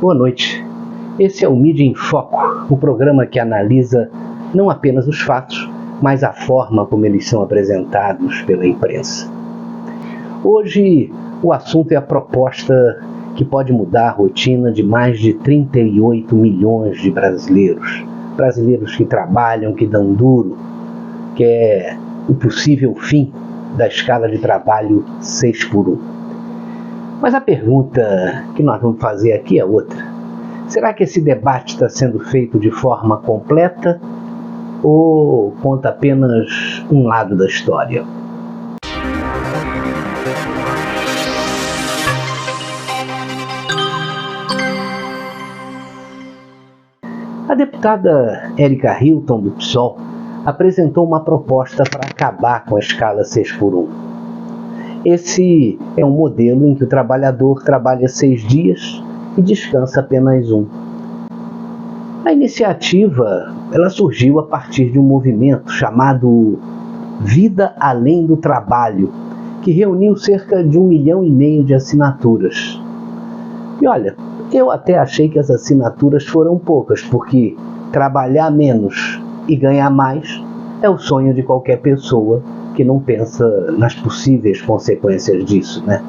Boa noite. Esse é o Mídia em Foco, o programa que analisa não apenas os fatos, mas a forma como eles são apresentados pela imprensa. Hoje, o assunto é a proposta que pode mudar a rotina de mais de 38 milhões de brasileiros. Brasileiros que trabalham, que dão duro, que é o possível fim da escala de trabalho 6x1. Mas a pergunta que nós vamos fazer aqui é outra. Será que esse debate está sendo feito de forma completa ou conta apenas um lado da história? A deputada Érica Hilton, do PSOL, apresentou uma proposta para acabar com a escala 6x1. Esse é um modelo em que o trabalhador trabalha 6 dias e descansa apenas 1. A iniciativa ela surgiu a partir de um movimento chamado Vida Além do Trabalho, que reuniu cerca de 1,5 milhão de assinaturas. E olha, eu até achei que as assinaturas foram poucas, porque trabalhar menos e ganhar mais é o sonho de qualquer pessoa que não pensa nas possíveis consequências disso, né?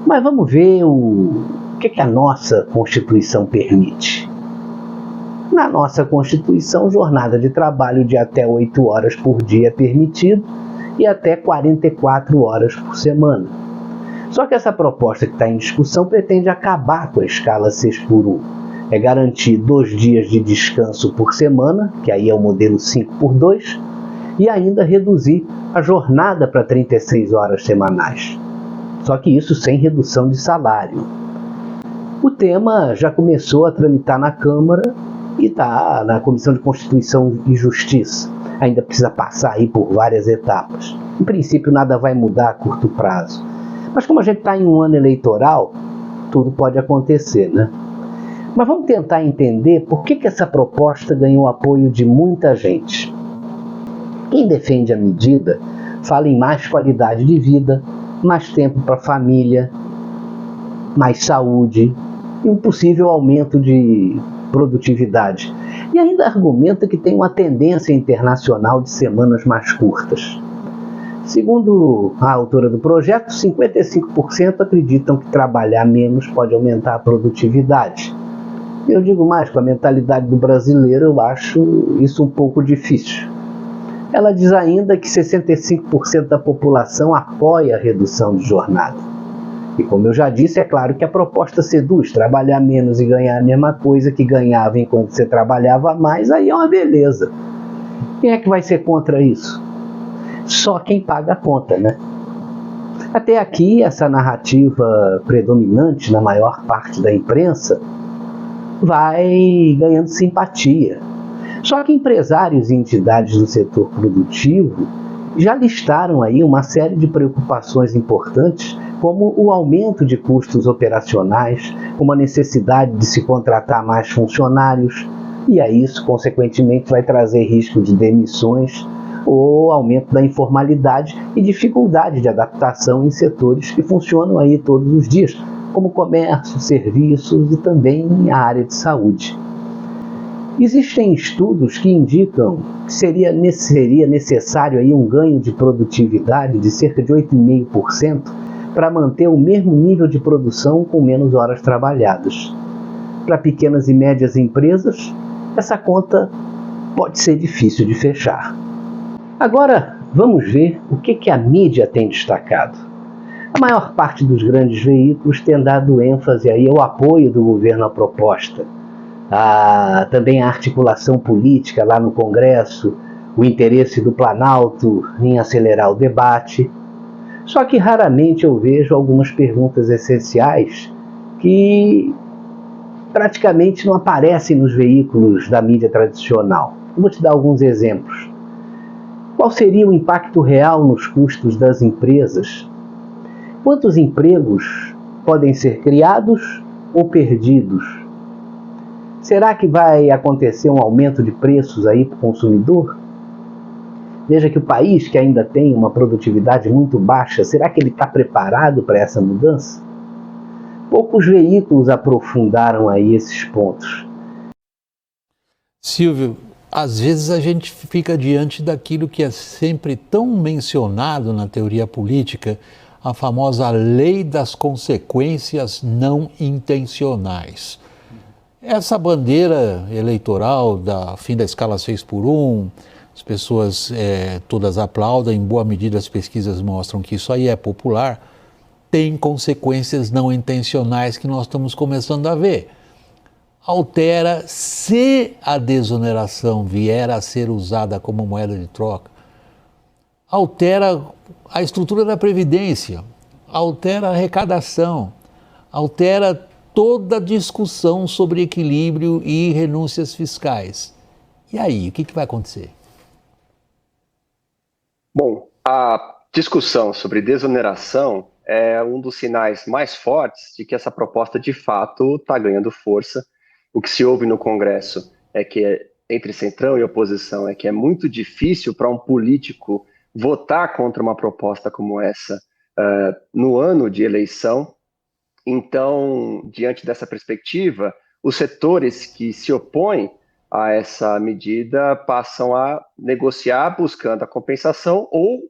Mas vamos ver o que a nossa Constituição permite. Na nossa Constituição, jornada de trabalho de até 8 horas por dia é permitido e até 44 horas por semana. Só que essa proposta que está em discussão pretende acabar com a escala 6x1. É garantir 2 dias de descanso por semana, que aí é o modelo 5x2, e ainda reduzir a jornada para 36 horas semanais. Só que isso sem redução de salário. O tema já começou a tramitar na Câmara e está na Comissão de Constituição e Justiça. Ainda precisa passar aí por várias etapas. Em princípio nada vai mudar a curto prazo. Mas como a gente está em um ano eleitoral, tudo pode acontecer, né? Mas vamos tentar entender por que essa proposta ganhou apoio de muita gente. Quem defende a medida fala em mais qualidade de vida, mais tempo para a família, mais saúde e um possível aumento de produtividade. E ainda argumenta que tem uma tendência internacional de semanas mais curtas. Segundo a autora do projeto, 55% acreditam que trabalhar menos pode aumentar a produtividade. Eu digo mais, com a mentalidade do brasileiro, eu acho isso um pouco difícil. Ela diz ainda que 65% da população apoia a redução de jornada. E como eu já disse, é claro que a proposta seduz. Trabalhar menos e ganhar a mesma coisa que ganhava enquanto você trabalhava mais, aí é uma beleza. Quem é que vai ser contra isso? Só quem paga a conta, né? Até aqui, essa narrativa predominante na maior parte da imprensa vai ganhando simpatia. Só que empresários e entidades do setor produtivo já listaram aí uma série de preocupações importantes, como o aumento de custos operacionais, como a necessidade de se contratar mais funcionários, e aí isso, consequentemente, vai trazer risco de demissões ou aumento da informalidade e dificuldade de adaptação em setores que funcionam aí todos os dias, como comércio, serviços e também a área de saúde. Existem estudos que indicam que seria necessário aí um ganho de produtividade de cerca de 8,5% para manter o mesmo nível de produção com menos horas trabalhadas. Para pequenas e médias empresas, essa conta pode ser difícil de fechar. Agora, vamos ver o que a mídia tem destacado. A maior parte dos grandes veículos tem dado ênfase aí ao apoio do governo à proposta. Também a articulação política lá no Congresso, o interesse do Planalto em acelerar o debate. Só que raramente eu vejo algumas perguntas essenciais que praticamente não aparecem nos veículos da mídia tradicional. Vou te dar alguns exemplos. Qual seria o impacto real nos custos das empresas? Quantos empregos podem ser criados ou perdidos? Será que vai acontecer um aumento de preços aí para o consumidor? Veja que o país, que ainda tem uma produtividade muito baixa, será que ele está preparado para essa mudança? Poucos veículos aprofundaram aí esses pontos. Silvio, às vezes a gente fica diante daquilo que é sempre tão mencionado na teoria política, a famosa lei das consequências não intencionais. Essa bandeira eleitoral da fim da escala 6x1, as pessoas todas aplaudem, em boa medida as pesquisas mostram que isso aí é popular, tem consequências não intencionais que nós estamos começando a ver. Altera, se a desoneração vier a ser usada como moeda de troca, altera a estrutura da Previdência, altera a arrecadação, altera toda a discussão sobre equilíbrio e renúncias fiscais. E aí, o que vai acontecer? Bom, a discussão sobre desoneração é um dos sinais mais fortes de que essa proposta de fato está ganhando força. O que se ouve no Congresso é que, entre centrão e oposição, é que é muito difícil para um político votar contra uma proposta como essa no ano de eleição. Então, diante dessa perspectiva, os setores que se opõem a essa medida passam a negociar buscando a compensação ou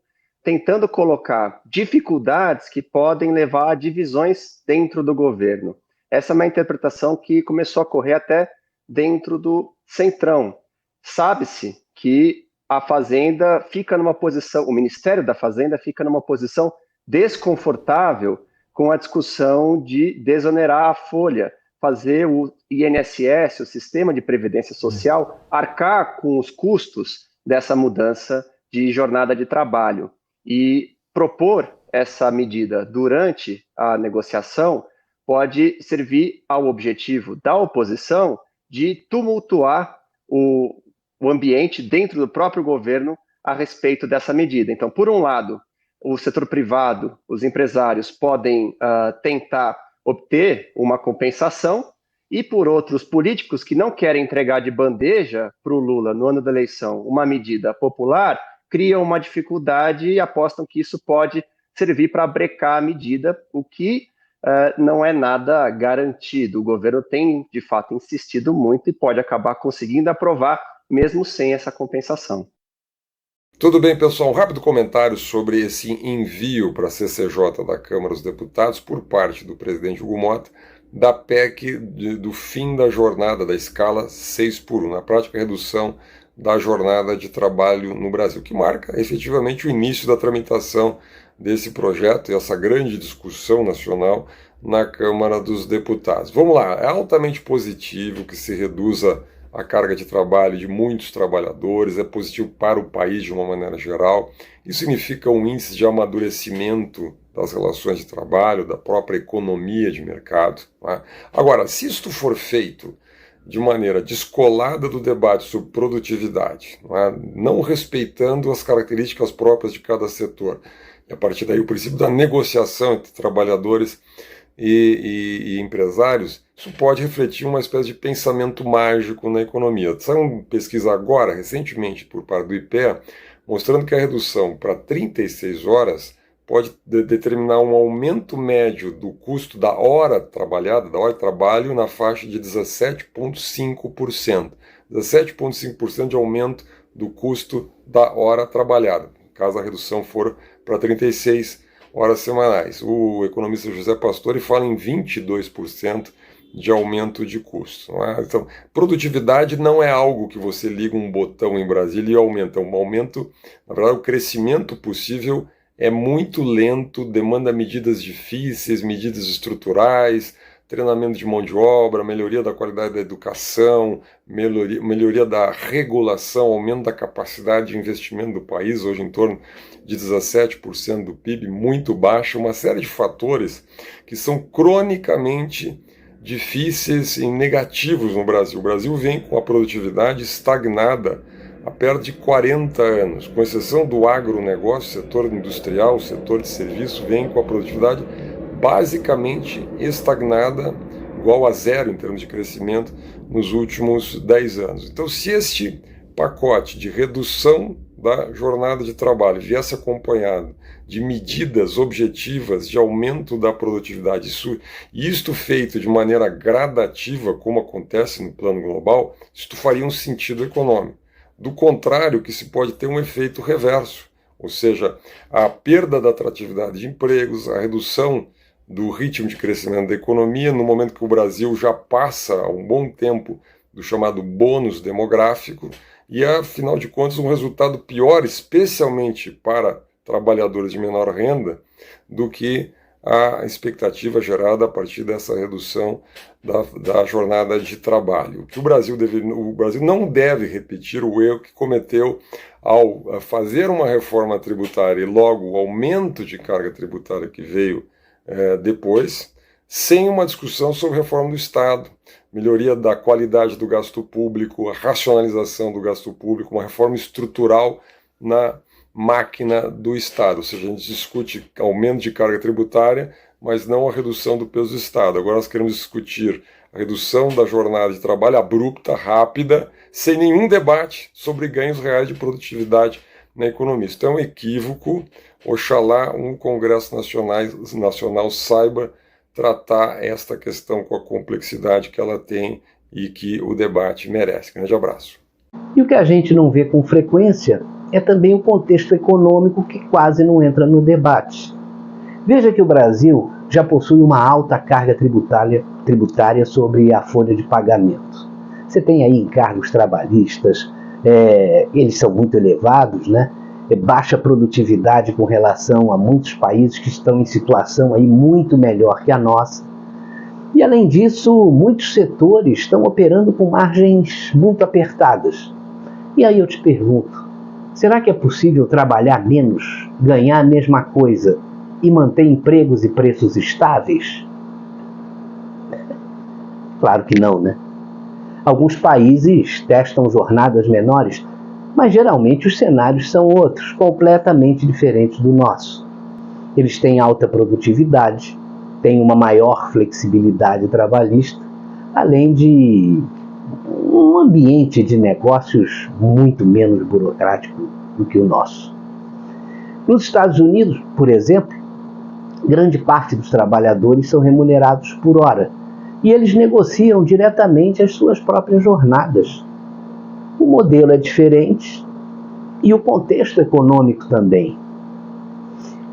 tentando colocar dificuldades que podem levar a divisões dentro do governo. Essa é uma interpretação que começou a ocorrer até dentro do Centrão. Sabe-se que a Fazenda fica numa posição, o Ministério da Fazenda fica numa posição desconfortável com a discussão de desonerar a folha, fazer o INSS, o Sistema de Previdência Social, arcar com os custos dessa mudança de jornada de trabalho. E propor essa medida durante a negociação pode servir ao objetivo da oposição de tumultuar o ambiente dentro do próprio governo a respeito dessa medida. Então, por um lado, o setor privado, os empresários podem tentar obter uma compensação e, por outro, os políticos que não querem entregar de bandeja para o Lula no ano da eleição uma medida popular criam uma dificuldade e apostam que isso pode servir para brecar a medida, o que não é nada garantido. O governo tem, de fato, insistido muito e pode acabar conseguindo aprovar, mesmo sem essa compensação. Tudo bem, pessoal. Um rápido comentário sobre esse envio para a CCJ da Câmara dos Deputados por parte do presidente Hugo Mota da PEC do fim da jornada da escala 6x1, na prática, a redução da jornada de trabalho no Brasil, que marca efetivamente o início da tramitação desse projeto e essa grande discussão nacional na Câmara dos Deputados. Vamos lá, é altamente positivo que se reduza a carga de trabalho de muitos trabalhadores, é positivo para o país de uma maneira geral. Isso significa um índice de amadurecimento das relações de trabalho, da própria economia de mercado. Não é? Agora, se isto for feito de maneira descolada do debate sobre produtividade, não respeitando as características próprias de cada setor, e a partir daí o princípio da negociação entre trabalhadores e empresários, isso pode refletir uma espécie de pensamento mágico na economia. Saiu uma pesquisa agora, recentemente, por parte do IPEA, mostrando que a redução para 36 horas pode determinar um aumento médio do custo da hora trabalhada, da hora de trabalho, na faixa de 17,5%. 17,5% de aumento do custo da hora trabalhada, caso a redução for para 36 horas semanais. O economista José Pastore fala em 22% de aumento de custo. Então, produtividade não é algo que você liga um botão em Brasília e aumenta. Um aumento, na verdade, o crescimento possível é muito lento, demanda medidas difíceis, medidas estruturais, treinamento de mão de obra, melhoria da qualidade da educação, melhoria da regulação, aumento da capacidade de investimento do país, hoje em torno de 17% do PIB, muito baixo, uma série de fatores que são cronicamente difíceis e negativos no Brasil. O Brasil vem com a produtividade estagnada há perto de 40 anos, com exceção do agronegócio, setor industrial, setor de serviço, vem com a produtividade basicamente estagnada, igual a zero em termos de crescimento, nos últimos 10 anos. Então, se este pacote de redução da jornada de trabalho viesse acompanhado de medidas objetivas de aumento da produtividade, isto feito de maneira gradativa, como acontece no plano global, isto faria um sentido econômico. Do contrário, que se pode ter um efeito reverso, ou seja, a perda da atratividade de empregos, a redução do ritmo de crescimento da economia, no momento que o Brasil já passa há um bom tempo do chamado bônus demográfico, e, afinal de contas, um resultado pior, especialmente para trabalhadores de menor renda, do que a expectativa gerada a partir dessa redução da jornada de trabalho. O Brasil não deve repetir o erro que cometeu ao fazer uma reforma tributária e logo o aumento de carga tributária que veio depois, sem uma discussão sobre reforma do Estado, melhoria da qualidade do gasto público, a racionalização do gasto público, uma reforma estrutural na máquina do Estado. Ou seja, a gente discute aumento de carga tributária, mas não a redução do peso do Estado. Agora nós queremos discutir a redução da jornada de trabalho abrupta, rápida, sem nenhum debate sobre ganhos reais de produtividade na economia. Isso é um equívoco. Oxalá um Congresso Nacional saiba tratar esta questão com a complexidade que ela tem e que o debate merece. Grande abraço. E o que a gente não vê com frequência é também o contexto econômico que quase não entra no debate. Veja que o Brasil já possui uma alta carga tributária sobre a folha de pagamento. Você tem aí encargos trabalhistas, eles são muito elevados, né? Baixa produtividade com relação a muitos países que estão em situação aí muito melhor que a nossa. E além disso, muitos setores estão operando com margens muito apertadas. E aí eu te pergunto, será que é possível trabalhar menos, ganhar a mesma coisa e manter empregos e preços estáveis? Claro que não, né? Alguns países testam jornadas menores, mas geralmente os cenários são outros, completamente diferentes do nosso. Eles têm alta produtividade, têm uma maior flexibilidade trabalhista, além de um ambiente de negócios muito menos burocrático do que o nosso. Nos Estados Unidos, por exemplo, grande parte dos trabalhadores são remunerados por hora e eles negociam diretamente as suas próprias jornadas. O modelo é diferente e o contexto econômico também.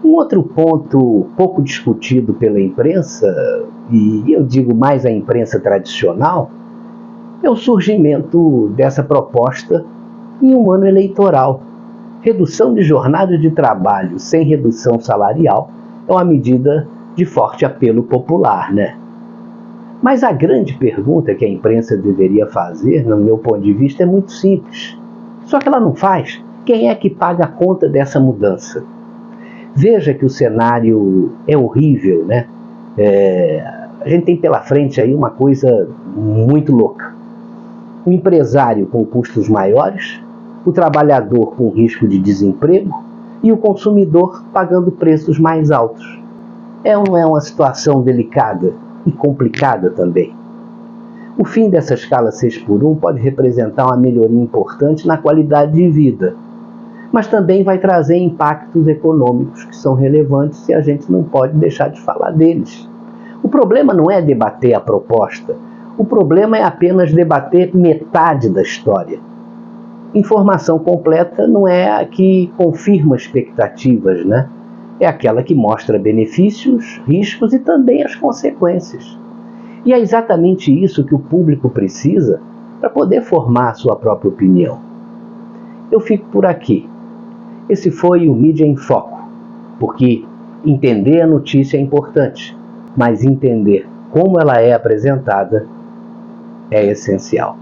Um outro ponto pouco discutido pela imprensa, e eu digo mais a imprensa tradicional, é o surgimento dessa proposta em um ano eleitoral. Redução de jornada de trabalho sem redução salarial é uma medida de forte apelo popular, né? Mas a grande pergunta que a imprensa deveria fazer, no meu ponto de vista, é muito simples. Só que ela não faz. Quem é que paga a conta dessa mudança? Veja que o cenário é horrível, né? A gente tem pela frente aí uma coisa muito louca. O empresário com custos maiores, o trabalhador com risco de desemprego e o consumidor pagando preços mais altos. É ou não é uma situação delicada e complicada também? O fim dessa escala 6x1 pode representar uma melhoria importante na qualidade de vida, mas também vai trazer impactos econômicos que são relevantes e a gente não pode deixar de falar deles. O problema não é debater a proposta, o problema é apenas debater metade da história. Informação completa não é a que confirma expectativas, né? É aquela que mostra benefícios, riscos e também as consequências. E é exatamente isso que o público precisa para poder formar a sua própria opinião. Eu fico por aqui. Esse foi o Mídia em Foco, porque entender a notícia é importante, mas entender como ela é apresentada é essencial.